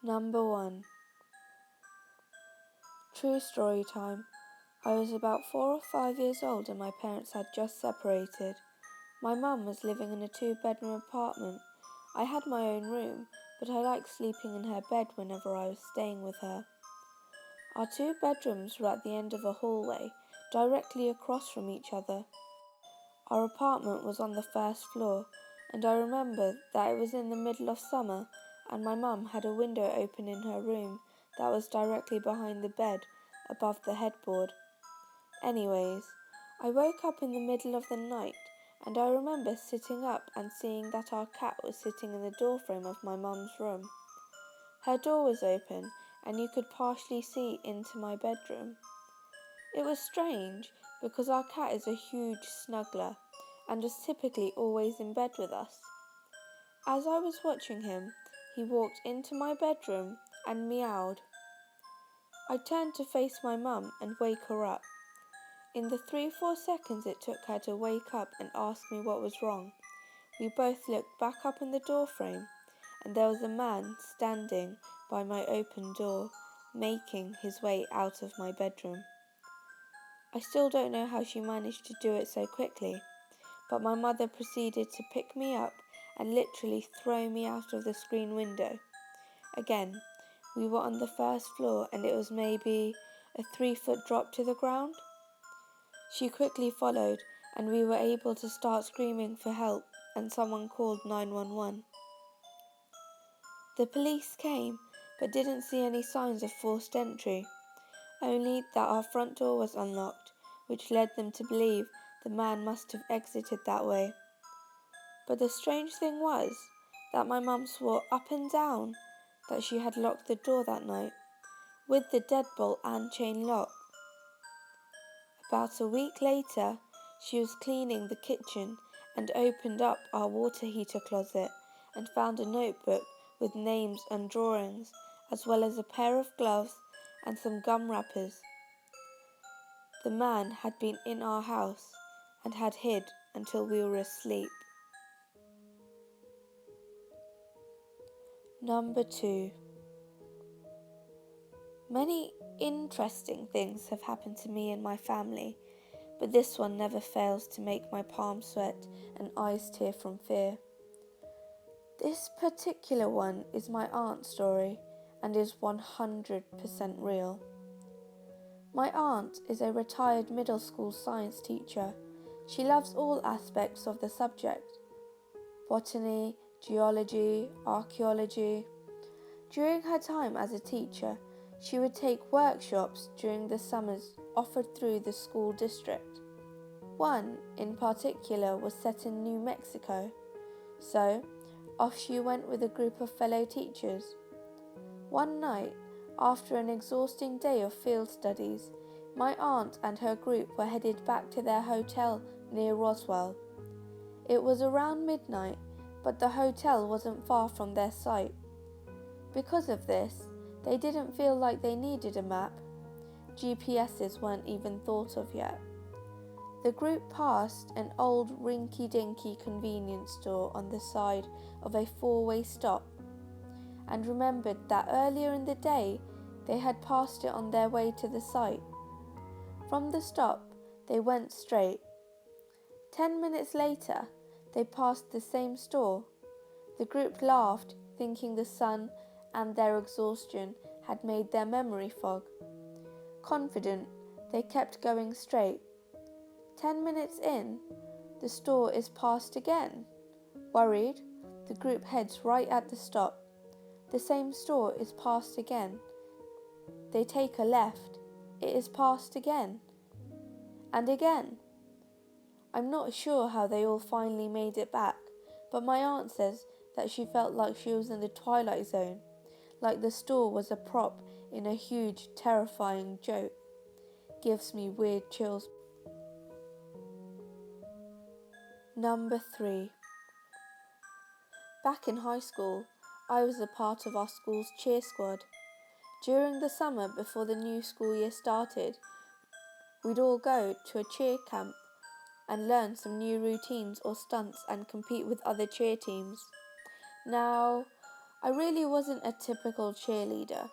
Number 1. True story time. I was about 4 or 5 years old and my parents had just separated. My mum was living in a 2-bedroom apartment. I had my own room, but I liked sleeping in her bed whenever I was staying with her. Our 2 bedrooms were at the end of a hallway, directly across from each other. Our apartment was on the first floor, and I remember that it was in the middle of summer and my mum had a window open in her room that was directly behind the bed, above the headboard. Anyways, I woke up in the middle of the night and I remember sitting up and seeing that our cat was sitting in the doorframe of my mum's room. Her door was open and you could partially see into my bedroom. It was strange because our cat is a huge snuggler and was typically always in bed with us. As I was watching him, he walked into my bedroom and meowed. I turned to face my mum and wake her up. In the 3-4 seconds it took her to wake up and ask me what was wrong, we both looked back up in the doorframe and there was a man standing by my open door, making his way out of my bedroom. I still don't know how she managed to do it so quickly, but my mother proceeded to pick me up and literally throw me out of the screen window. Again, we were on the first floor and it was maybe a 3-foot drop to the ground. She quickly followed and we were able to start screaming for help and someone called 911. The police came but didn't see any signs of forced entry, only that our front door was unlocked, which led them to believe the man must have exited that way. But the strange thing was that my mum swore up and down that she had locked the door that night, with the deadbolt and chain lock. About a week later, she was cleaning the kitchen and opened up our water heater closet and found a notebook with names and drawings, as well as a pair of gloves and some gum wrappers. The man had been in our house and had hid until we were asleep. Number 2. Many interesting things have happened to me and my family, but this one never fails to make my palms sweat and eyes tear from fear. This particular one is my aunt's story and is 100% real. My aunt is a retired middle school science teacher. She loves all aspects of the subject: botany, geology, archaeology. During her time as a teacher, she would take workshops during the summers offered through the school district. One in particular was set in New Mexico, so off she went with a group of fellow teachers. One night, after an exhausting day of field studies, my aunt and her group were headed back to their hotel near Roswell. It was around midnight, but the hotel wasn't far from their site. Because of this, they didn't feel like they needed a map. GPSs weren't even thought of yet. The group passed an old rinky-dinky convenience store on the side of a 4-way stop and remembered that earlier in the day they had passed it on their way to the site. From the stop, they went straight. 10 minutes later, they passed the same store. The group laughed, thinking the sun and their exhaustion had made their memory fog. Confident, they kept going straight. 10 minutes in, the store is passed again. Worried, the group heads right at the stop. The same store is passed again. They take a left. It is passed again. And again. I'm not sure how they all finally made it back, but my aunt says that she felt like she was in the Twilight Zone, like the store was a prop in a huge, terrifying joke. Gives me weird chills. Number 3. Back in high school, I was a part of our school's cheer squad. During the summer before the new school year started, we'd all go to a cheer camp and learn some new routines or stunts and compete with other cheer teams. Now, I really wasn't a typical cheerleader.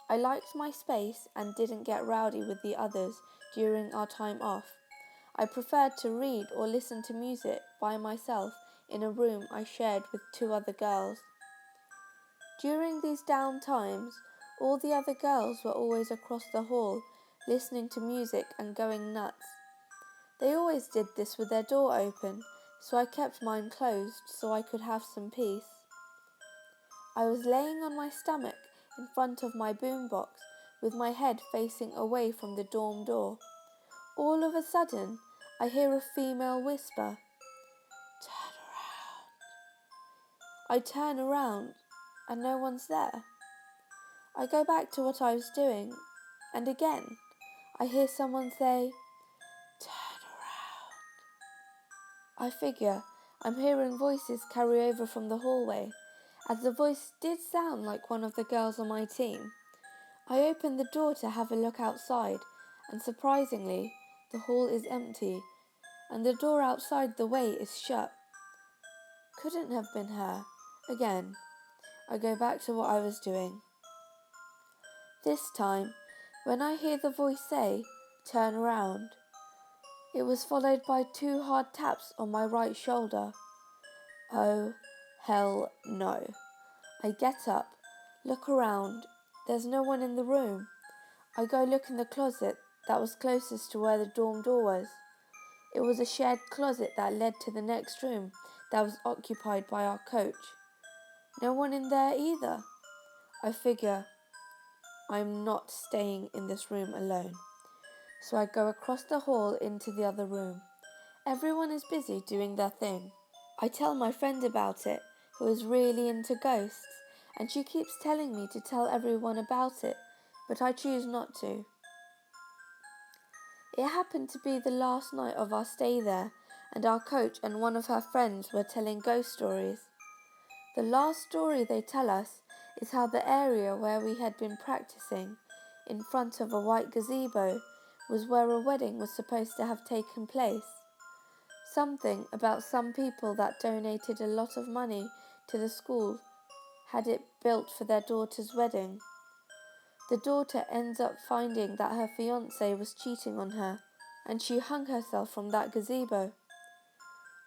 I liked my space and didn't get rowdy with the others during our time off. I preferred to read or listen to music by myself in a room I shared with 2 other girls. During these down times, all the other girls were always across the hall, listening to music and going nuts. They always did this with their door open, so I kept mine closed so I could have some peace. I was laying on my stomach in front of my boombox with my head facing away from the dorm door. All of a sudden, I hear a female whisper, "Turn around." I turn around and no one's there. I go back to what I was doing, and again, I hear someone say, "Turn around." I figure I'm hearing voices carry over from the hallway, as the voice did sound like one of the girls on my team. I open the door to have a look outside, and surprisingly, the hall is empty, and the door outside the way is shut. Couldn't have been her. Again, I go back to what I was doing. This time, when I hear the voice say, "Turn around," it was followed by 2 hard taps on my right shoulder. Oh, hell no. I get up, look around, there's no one in the room. I go look in the closet that was closest to where the dorm door was. It was a shared closet that led to the next room that was occupied by our coach. No one in there either. I figure I'm not staying in this room alone. So I go across the hall into the other room. Everyone is busy doing their thing. I tell my friend about it, who is really into ghosts, and she keeps telling me to tell everyone about it, but I choose not to. It happened to be the last night of our stay there, and our coach and one of her friends were telling ghost stories. The last story they tell us is how the area where we had been practicing, in front of a white gazebo, was where a wedding was supposed to have taken place. Something about some people that donated a lot of money to the school had it built for their daughter's wedding. The daughter ends up finding that her fiancé was cheating on her, and she hung herself from that gazebo.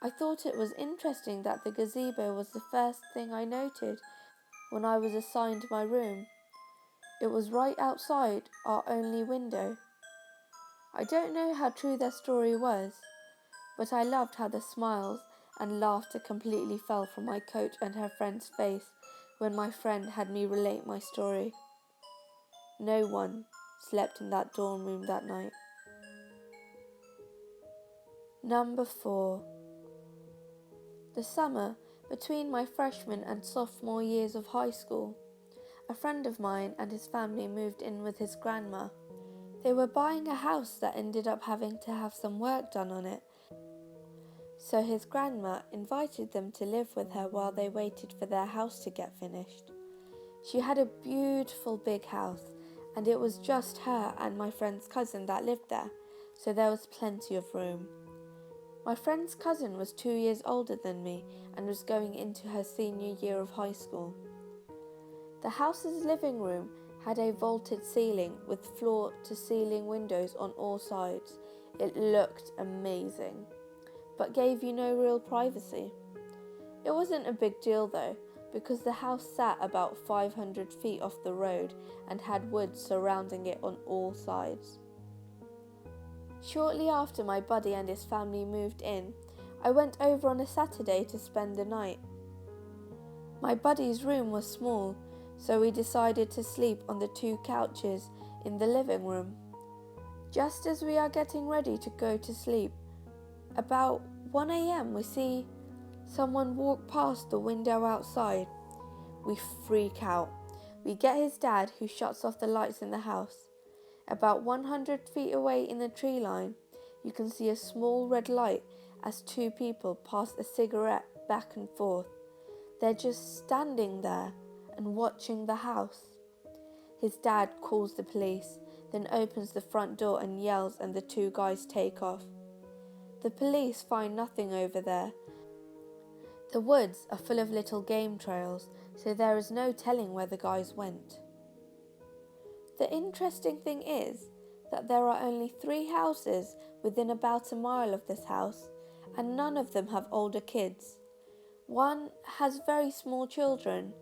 I thought it was interesting that the gazebo was the first thing I noted when I was assigned my room. It was right outside our only window. I don't know how true their story was, but I loved how the smiles and laughter completely fell from my coach and her friend's face when my friend had me relate my story. No one slept in that dorm room that night. Number 4. The summer between my freshman and sophomore years of high school, a friend of mine and his family moved in with his grandma. They were buying a house that ended up having to have some work done on it, so his grandma invited them to live with her while they waited for their house to get finished. She had a beautiful big house, and it was just her and my friend's cousin that lived there, so there was plenty of room. My friend's cousin was 2 years older than me and was going into her senior year of high school. The house's living room had a vaulted ceiling with floor-to-ceiling windows on all sides. It looked amazing, but gave you no real privacy. It wasn't a big deal though, because the house sat about 500 feet off the road and had woods surrounding it on all sides. Shortly after my buddy and his family moved in, I went over on a Saturday to spend the night. My buddy's room was small, so we decided to sleep on the 2 couches in the living room. Just as we are getting ready to go to sleep, about 1 a.m. we see someone walk past the window outside. We freak out. We get his dad, who shuts off the lights in the house. About 100 feet away in the tree line, you can see a small red light as 2 people pass a cigarette back and forth. They're just standing there and watching the house. His dad calls the police, then opens the front door and yells, and the 2 guys take off. The police find nothing over there. The woods are full of little game trails, so there is no telling where the guys went. The interesting thing is that there are only 3 houses within about a mile of this house, and none of them have older kids. One has very small children,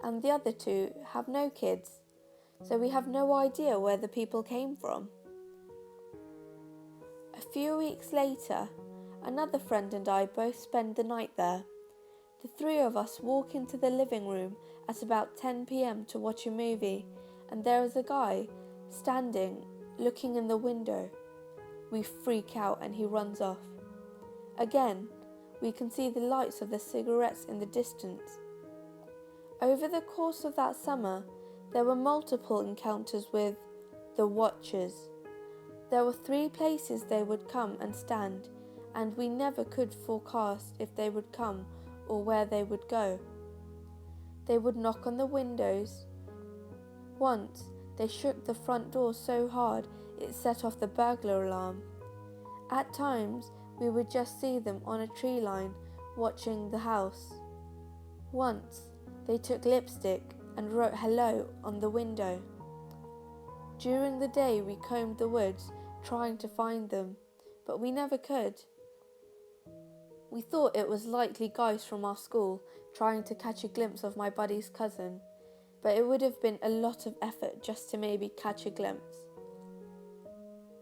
and the other 2 have no kids, so we have no idea where the people came from. A few weeks later, another friend and I both spend the night there. The 3 of us walk into the living room at about 10 p.m. to watch a movie, and there is a guy standing, looking in the window. We freak out and he runs off. Again, we can see the lights of the cigarettes in the distance. Over the course of that summer, there were multiple encounters with the Watchers. There were 3 places they would come and stand, and we never could forecast if they would come or where they would go. They would knock on the windows. Once, they shook the front door so hard it set off the burglar alarm. At times, we would just see them on a tree line watching the house. Once, they took lipstick and wrote hello on the window. During the day, we combed the woods trying to find them, but we never could. We thought it was likely guys from our school trying to catch a glimpse of my buddy's cousin, but it would have been a lot of effort just to maybe catch a glimpse.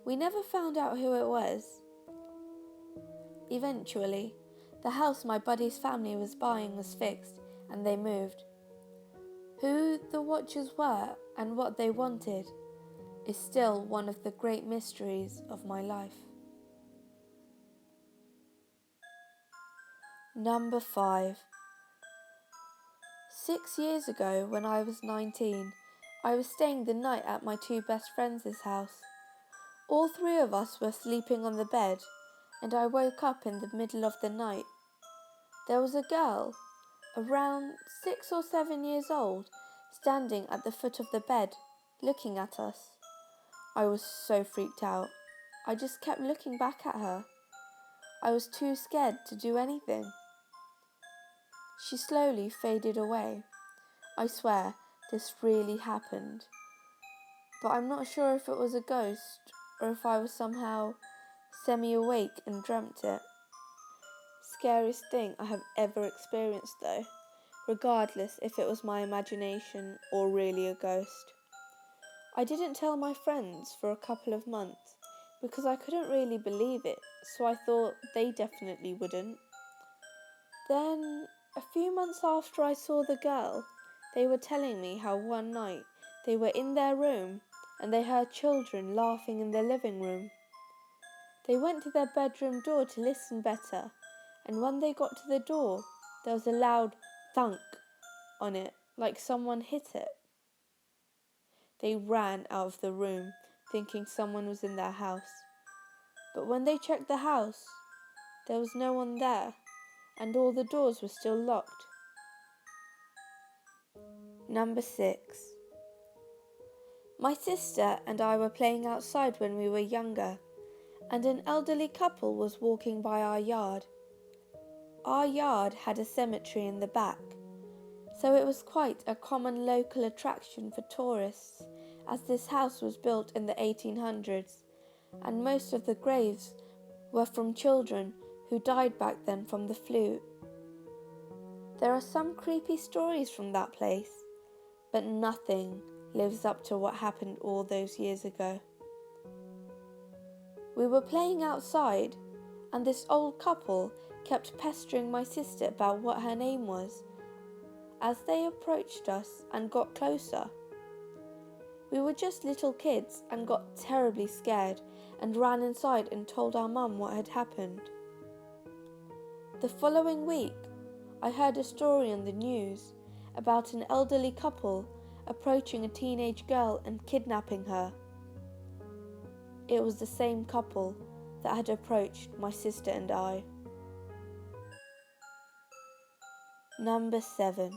We never found out who it was. Eventually, the house my buddy's family was buying was fixed and they moved. Who the Watchers were and what they wanted is still one of the great mysteries of my life. Number 5. 6 years ago, when I was 19, I was staying the night at my 2 best friends' house. All 3 of us were sleeping on the bed, and I woke up in the middle of the night. There was a girl, around 6 or 7 years old, standing at the foot of the bed, looking at us. I was so freaked out. I just kept looking back at her. I was too scared to do anything. She slowly faded away. I swear this really happened. But I'm not sure if it was a ghost or if I was somehow semi-awake and dreamt it. Scariest thing I have ever experienced though, regardless if it was my imagination or really a ghost. I didn't tell my friends for a couple of months because I couldn't really believe it, so I thought they definitely wouldn't. Then, a few months after I saw the girl, they were telling me how one night they were in their room and they heard children laughing in their living room. They went to their bedroom door to listen better, and when they got to the door, there was a loud thunk on it, like someone hit it. They ran out of the room, thinking someone was in their house. But when they checked the house, there was no one there, and all the doors were still locked. Number 6. My sister and I were playing outside when we were younger, and an elderly couple was walking by our yard. Our yard had a cemetery in the back, so it was quite a common local attraction for tourists, as this house was built in the 1800s, and most of the graves were from children who died back then from the flu. There are some creepy stories from that place, but nothing lives up to what happened all those years ago. We were playing outside, and this old couple kept pestering my sister about what her name was. As they approached us and got closer, we were just little kids and got terribly scared and ran inside and told our mum what had happened. The following week, I heard a story on the news about an elderly couple approaching a teenage girl and kidnapping her. It was the same couple that had approached my sister and I. Number 7.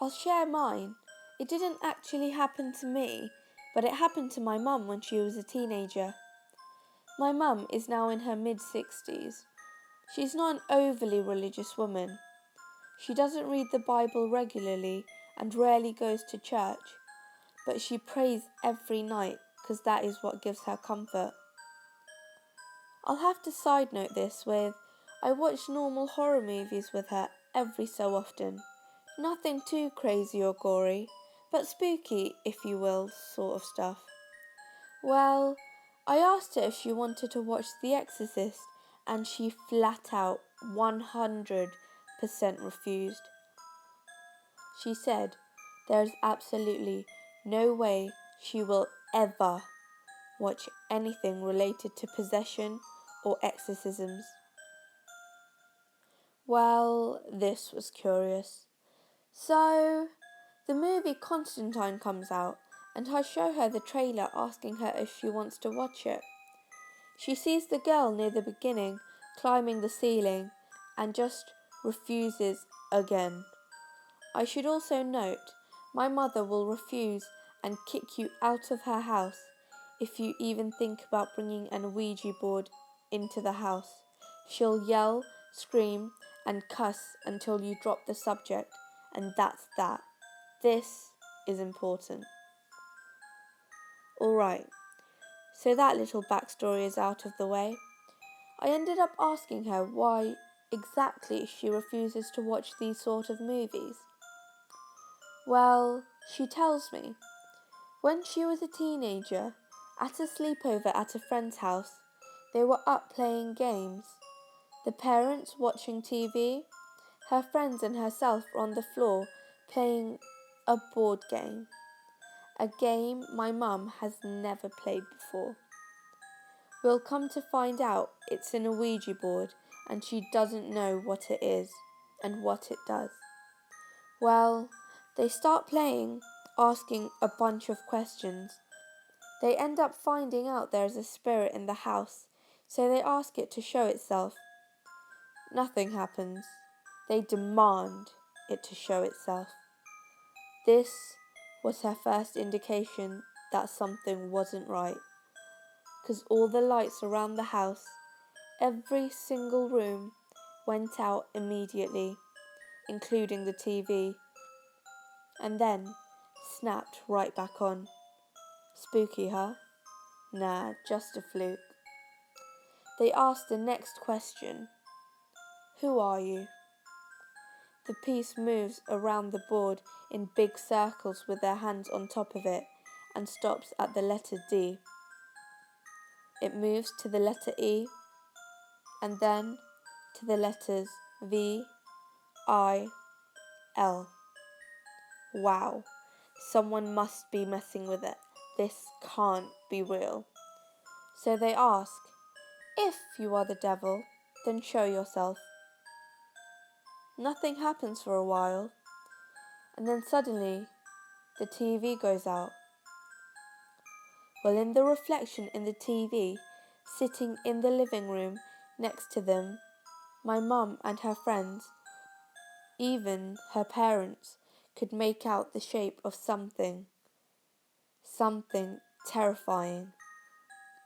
I'll share mine. It didn't actually happen to me, but it happened to my mum when she was a teenager. My mum is now in her mid-60s. She's not an overly religious woman, She doesn't read the Bible regularly and rarely goes to church, but she prays every night because that is what gives her comfort. I'll have to side note this with, I watch normal horror movies with her every so often. Nothing too crazy or gory, but spooky, if you will, sort of stuff. Well, I asked her if she wanted to watch The Exorcist, and she flat out 100% refused. She said there is absolutely no way she will ever watch anything related to possession or exorcisms. Well, this was curious. So, the movie Constantine comes out, and I show her the trailer asking her if she wants to watch it. She sees the girl near the beginning climbing the ceiling and just refuses again. I should also note, my mother will refuse and kick you out of her house if you even think about bringing an Ouija board into the house. She'll yell, scream, and cuss until you drop the subject, and that's that. This is important. Alright, so that little backstory is out of the way. I ended up asking her why exactly she refuses to watch these sort of movies. Well, she tells me, when she was a teenager, at a sleepover at a friend's house, they were up playing games. The parents watching TV, her friends and herself were on the floor playing a board game. A game my mum has never played before. We'll come to find out it's an Ouija board and she doesn't know what it is and what it does. Well, they start playing, asking a bunch of questions. They end up finding out there's a spirit in the house, so they ask it to show itself. Nothing happens. They demand it to show itself. This was her first indication that something wasn't right, because all the lights around the house, every single room, went out immediately, including the TV, and then snapped right back on. Spooky, huh? Nah, just a fluke. They asked the next question. Who are you? The piece moves around the board in big circles with their hands on top of it and stops at the letter D. It moves to the letter E and then to the letters V, I, L. Wow, someone must be messing with it. This can't be real. So they ask, if you are the devil, then show yourself. Nothing happens for a while, and then suddenly the TV goes out. Well, in the reflection in the TV, sitting in the living room next to them, my mum and her friends, even her parents, could make out the shape of something terrifying,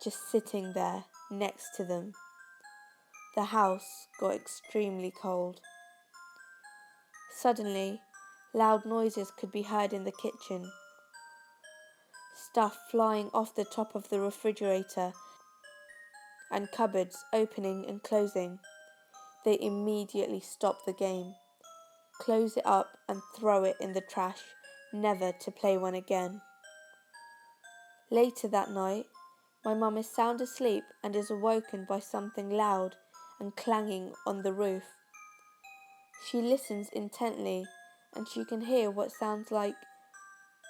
just sitting there next to them. The house got extremely cold. Suddenly, loud noises could be heard in the kitchen. Stuff flying off the top of the refrigerator and cupboards opening and closing. They immediately stop the game, close it up and throw it in the trash, never to play one again. Later that night, my mum is sound asleep and is awoken by something loud and clanging on the roof. She listens intently and she can hear what sounds like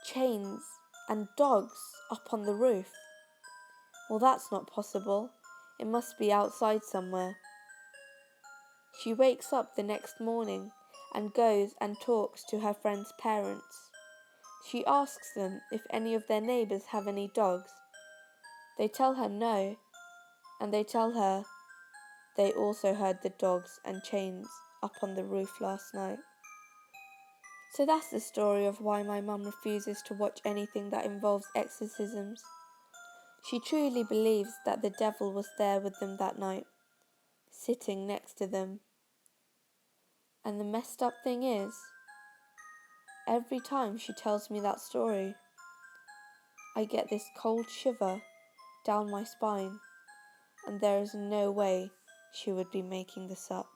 chains and dogs up on the roof. Well, that's not possible. It must be outside somewhere. She wakes up the next morning and goes and talks to her friend's parents. She asks them if any of their neighbours have any dogs. They tell her no, and they tell her they also heard the dogs and chains up on the roof last night. So that's the story of why my mum refuses to watch anything that involves exorcisms. She truly believes that the devil was there with them that night, sitting next to them. And the messed up thing is, every time she tells me that story, I get this cold shiver down my spine, and there is no way she would be making this up.